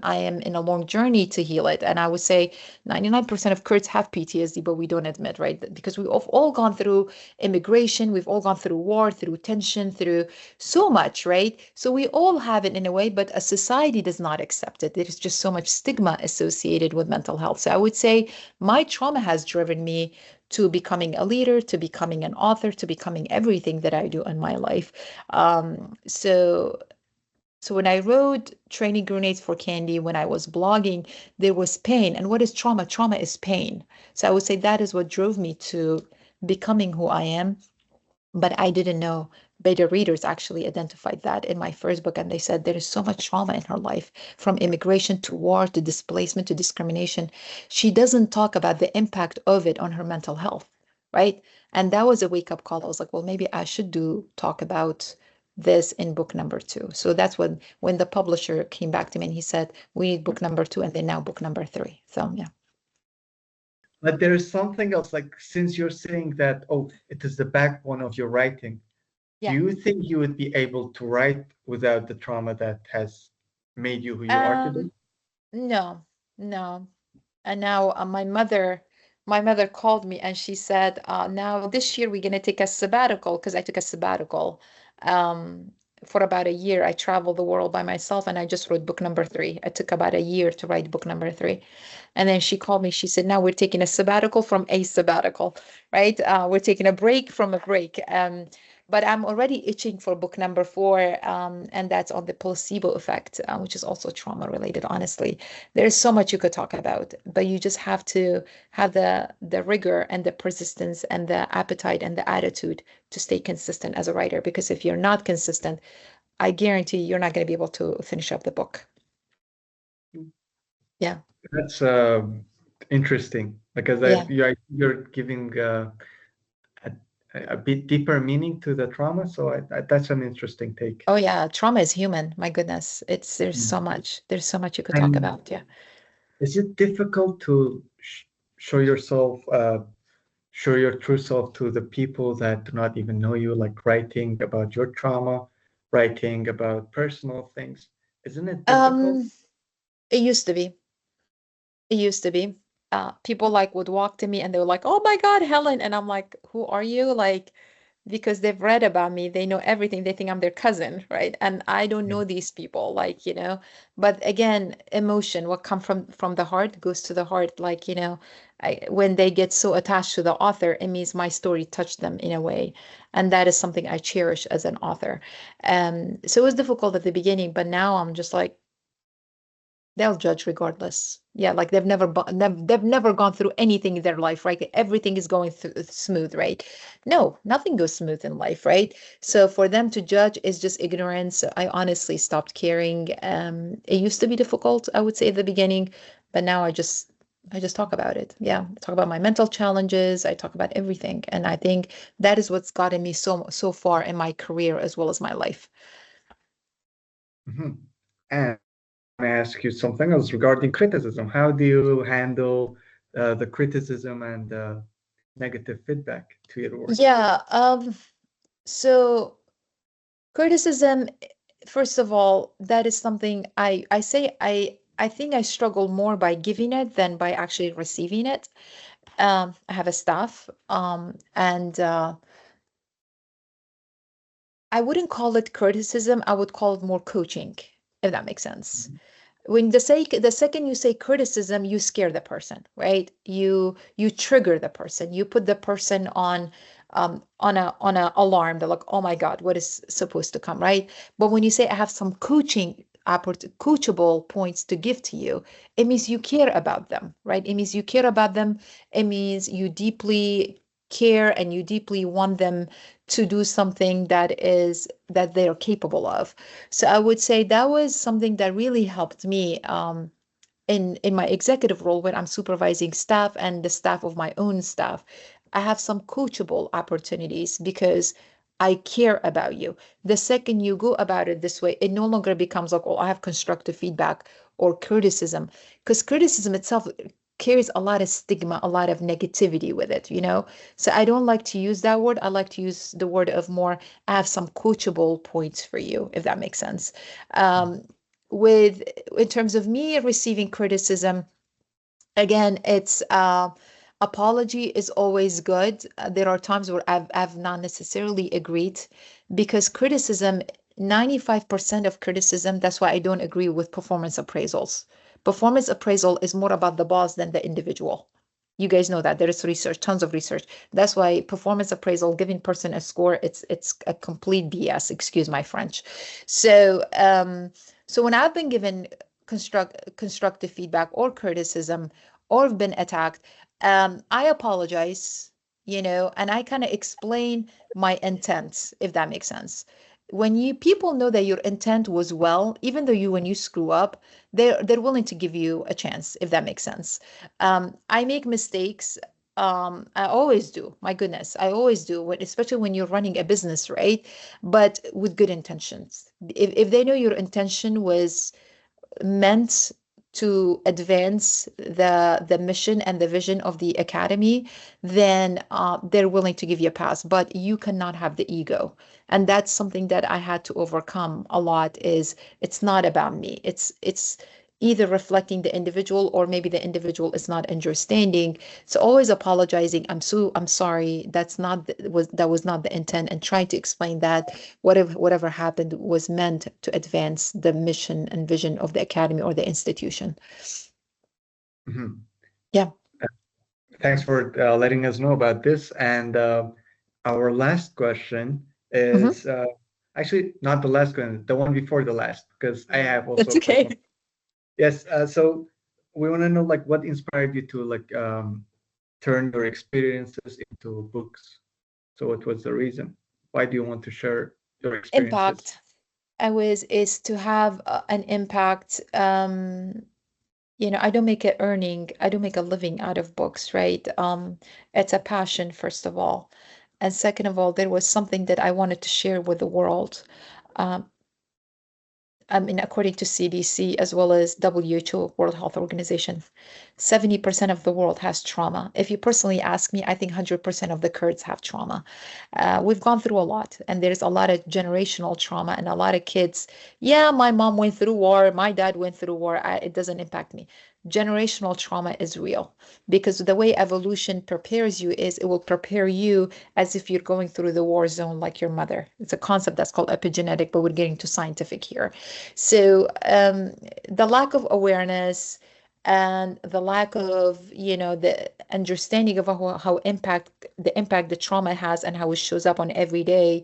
I am in a long journey to heal it. And I would say 99% of Kurds have PTSD, but we don't admit, right? Because we've all gone through immigration, we've all gone through war, through tension, through so much, right? So we all have it in a way, but a society does not accept it. There's just so much stigma associated with mental health. So I would say my trauma has driven me to becoming a leader, to becoming an author, to becoming everything that I do in my life. So when I wrote training grenades for candy, when I was blogging, there was pain. And what is trauma? Trauma is pain. So I would say that is what drove me to becoming who I am. But I didn't know. Beta readers actually identified that in my first book, and they said there is so much trauma in her life, from immigration to war to displacement to discrimination. She doesn't talk about the impact of it on her mental health, right? And that was a wake-up call. I was like, well, maybe I should talk about this in book number 2. So that's when the publisher came back to me and he said, we need book number 2, and then now book number 3. So yeah. but there is something else, like, since you're saying that, oh, it is the backbone of your writing, do Yeah. you think you would be able to write without the trauma that has made you who you are today? No, no. And now my mother called me and she said, now this year we're gonna take a sabbatical, because I took a sabbatical um, for about a year. I traveled the world by myself and I just wrote book number 3. It took about a year to write book number 3. And then she called me. She said, now we're taking a sabbatical from a sabbatical, right? We're taking a break from a break. But I'm already itching for book number 4, and that's on the placebo effect, which is also trauma related, honestly. There's so much you could talk about, but you just have to have the rigor and the persistence and the appetite and the attitude to stay consistent as a writer. Because if you're not consistent, I guarantee you're not going to be able to finish up the book. Yeah. That's interesting, because Yeah. you're giving a, a bit deeper meaning to the trauma. So that's an interesting take. Oh yeah, trauma is human. My goodness. There's Mm. so much you could talk And about. Yeah. is it difficult to show yourself, show your true self to the people that do not even know you, like writing about your trauma, writing about personal things? Isn't it difficult? It used to be. It used to be. People like would walk to me and they were like, "Oh my God, Helen," and I'm like, "Who are you?" Like, because they've read about me, they know everything. They think I'm their cousin, right? And I don't Yeah. know these people, like, But again, emotion, what come from the heart goes to the heart. Like, when they get so attached to the author, it means my story touched them in a way, and that is something I cherish as an author. So it was difficult at the beginning, but now I'm just like, they'll judge regardless. Yeah, like they've never gone through anything in their life, right? Everything is going smooth, right? No, nothing goes smooth in life, right? So for them to judge is just ignorance. I honestly stopped caring. It used to be difficult, I would say, at the beginning, but now I just talk about it. Yeah, I talk about my mental challenges. I talk about everything, and I think that is what's gotten me so far in my career as well as my life. Mhm. And I ask you something else regarding criticism. How do you handle the criticism and negative feedback to your work? Yeah. So criticism, first of all, that is something I say I think I struggle more by giving it than by actually receiving it. I have a staff, and I wouldn't call it criticism. I would call it more coaching, if that makes sense. when the second you say criticism, you scare the person, right? You trigger the person. You put the person on a alarm. They're like, oh my God, what is supposed to come, right? But when you say I have some coachable points to give to you, it means you care about them, right? It means you care about them. It means you deeply care and you deeply want them to do something that they are capable of. So I would say that was something that really helped me in my executive role when I'm supervising staff and the staff of my own staff. I have some coachable opportunities because I care about you. The second you go about it this way, it no longer becomes like, oh, I have constructive feedback or criticism, because criticism itself carries a lot of stigma, a lot of negativity with it, you know? So I don't like to use that word. I like to use the word of more, I have some coachable points for you, if that makes sense. With in terms of me receiving criticism, again, it's apology is always good. There are times where I've not necessarily agreed, because criticism, 95% of criticism, that's why I don't agree with performance appraisals. Performance appraisal is more about the boss than the individual. You guys know that there is research, tons of research. That's why performance appraisal, giving person a score, it's a complete BS. Excuse my French. So when I've been given constructive feedback or criticism or have been attacked, I apologize, and I kind of explain my intent, if that makes sense. When people know that your intent was well, even though when you screw up, they're willing to give you a chance, if that makes sense. I make mistakes. I always do. My goodness, I always do, especially when you're running a business, right? But with good intentions. If they know your intention was meant to advance the mission and the vision of the academy, then they're willing to give you a pass. But you cannot have the ego, and that's something that I had to overcome a lot. Is it's not about me. It's either reflecting the individual, or maybe the individual is not understanding. So always apologizing. I'm sorry. That was not the intent, and trying to explain that whatever happened was meant to advance the mission and vision of the academy or the institution. Mhm. Yeah. Thanks for letting us know about this. And our last question Mm-hmm. is actually not the last one, the one before the last, because I have also That's okay. Yes. So we want to know, like, what inspired you to turn your experiences into books. So what was the reason? Why do you want to share your experiences? Impact. Is to have an impact. I don't make I don't make a living out of books, right? It's a passion, first of all. And second of all, there was something that I wanted to share with the world. Um, according to CDC as well as WHO, World Health Organization, 70% of the world has trauma. If you personally ask me, I think 100% of the Kurds have trauma. We've gone through a lot, and there's a lot of generational trauma, and a lot of kids. Yeah, my mom went through war, my dad went through war. It doesn't impact me. Generational trauma is real, because the way evolution prepares you is it will prepare you as if you're going through the war zone like your mother. It's a concept that's called epigenetic, but we're getting to scientific here. So the lack of awareness and the lack of, the understanding of how the impact the trauma has and how it shows up on every day,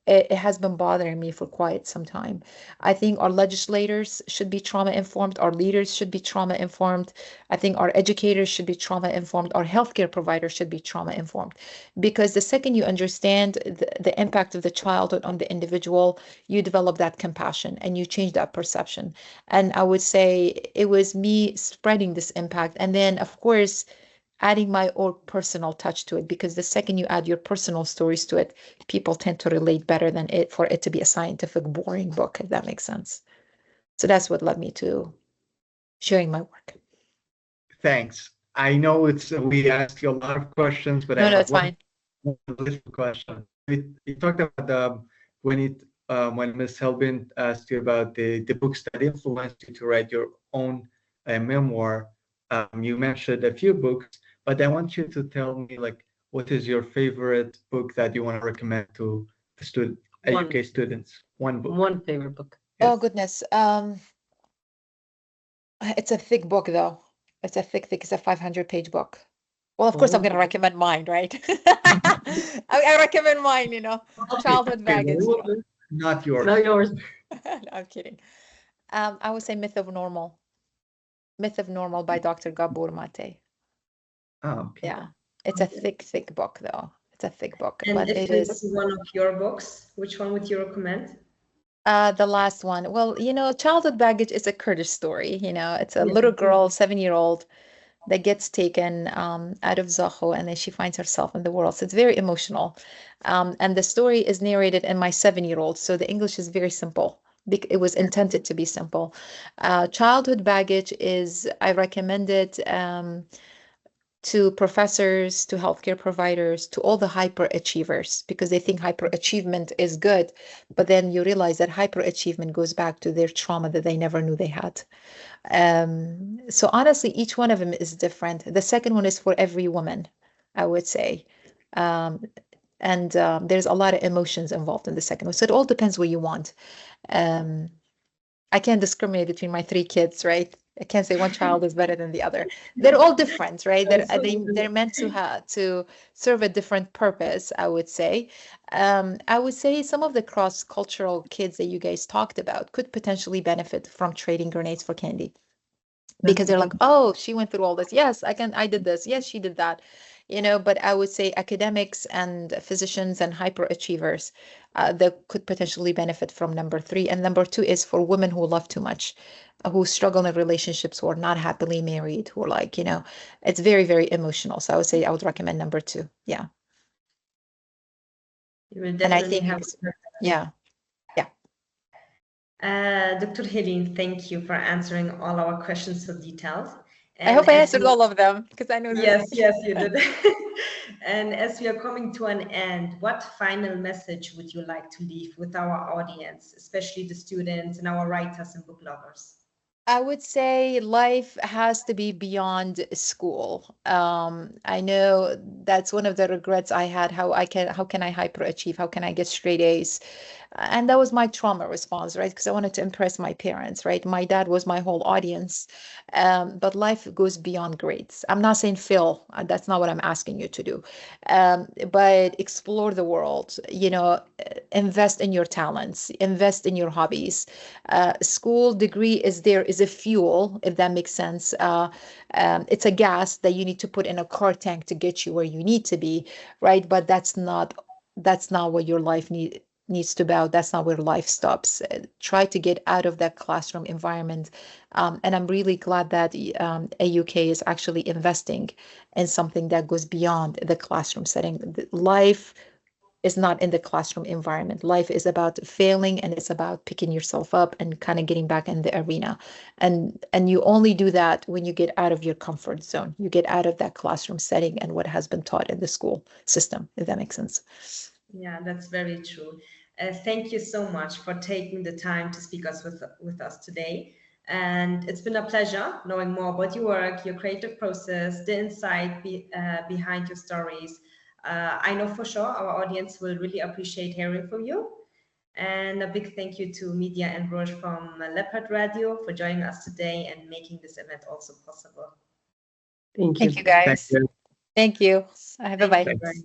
it has been bothering me for quite some time. I think our legislators should be trauma informed. Our leaders should be trauma informed. I think our educators should be trauma informed. Our healthcare providers should be trauma informed. Because the second you understand the impact of the childhood on the individual, you develop that compassion and you change that perception. And I would say it was me spreading this impact. And then, of course, adding my own personal touch to it, because the second you add your personal stories to it, people tend to relate better than for it to be a scientific, boring book, if that makes sense. So that's what led me to sharing my work. Thanks. I know we asked you a lot of questions, but No, it's fine. One little question. You talked about when Ms. Helbin asked you about the books that influenced you to write your own memoir. You mentioned a few books, but I want you to tell me, like, what is your favorite book that you want to recommend to the UK students? One book. One favorite book. Oh Yes. goodness. It's a thick book, though. It's a thick. It's a 500-page book. Well, of course, I'm going to recommend mine, right? I recommend mine, childhood baggage. Not yours. Not yours. No, I'm kidding. I would say Myth of Normal. Myth of Normal by Dr. Gabor Mate. Oh, okay. Yeah, it's a thick book, though. It's a thick book, And but if it it's is one of your books, which one would you recommend? the last one. Well, childhood baggage is a Kurdish story. It's a little girl, 7-year-old, that gets taken out of Zaho, and then she finds herself in the world. So it's very emotional. And the story is narrated in my 7-year-old. So the English is very simple. It was intended to be simple. Childhood baggage is, I recommend it to professors, to healthcare providers, to all the hyperachievers, because they think hyperachievement is good. But then you realize that hyperachievement goes back to their trauma that they never knew they had. So honestly, each one of them is different. The second one is for every woman, I would say. And there's a lot of emotions involved in the second one. So it all depends what you want. I can't discriminate between my 3 kids, right? I can't say one child is better than the other. They're all different, right? They're meant to serve a different purpose, I would say. I would say some of the cross-cultural kids that you guys talked about could potentially benefit from trading grenades for candy. Because they're like, oh, she went through all this. Yes, I did this. Yes, she did that. But I would say academics and physicians and hyperachievers that could potentially benefit from number 3. And number 2 is for women who love too much, who struggle in relationships, who are not happily married, who are like, it's very, very emotional. So I would say I would recommend number 2. Yeah. You will And I definitely think, have. yeah. Dr. Helene, thank you for answering all our questions so detailed. I hope I answered all of them, because I know Yes, you did. And as we are coming to an end, what final message would you like to leave with our audience, especially the students and our writers and book lovers? I would say life has to be beyond school. I know that's one of the regrets I had. How can I hyperachieve? How can I get straight A's? And that was my trauma response, right? Because I wanted to impress my parents, right? My dad was my whole audience. But life goes beyond grades. I'm not saying fail. That's not what I'm asking you to do. But explore the world, invest in your talents, invest in your hobbies. School degree is a fuel, if that makes sense. It's a gas that you need to put in a car tank to get you where you need to be, right? But that's not what your life needs to be about. That's not where life stops. Try to get out of that classroom environment. And I'm really glad that AUK is actually investing in something that goes beyond the classroom setting. Life is not in the classroom environment. Life is about failing, and it's about picking yourself up and kind of getting back in the arena. And you only do that when you get out of your comfort zone. You get out of that classroom setting and what has been taught in the school system, if that makes sense. Yeah, that's very true. Thank you so much for taking the time to speak with us today. And it's been a pleasure knowing more about your work, your creative process, the insight behind your stories. I know for sure our audience will really appreciate hearing from you. And a big thank you to Media and Roche from Leopard Radio for joining us today and making this event also possible. Thank you. Thank you, guys. Thank you. Thank you. Bye-bye. Thank you.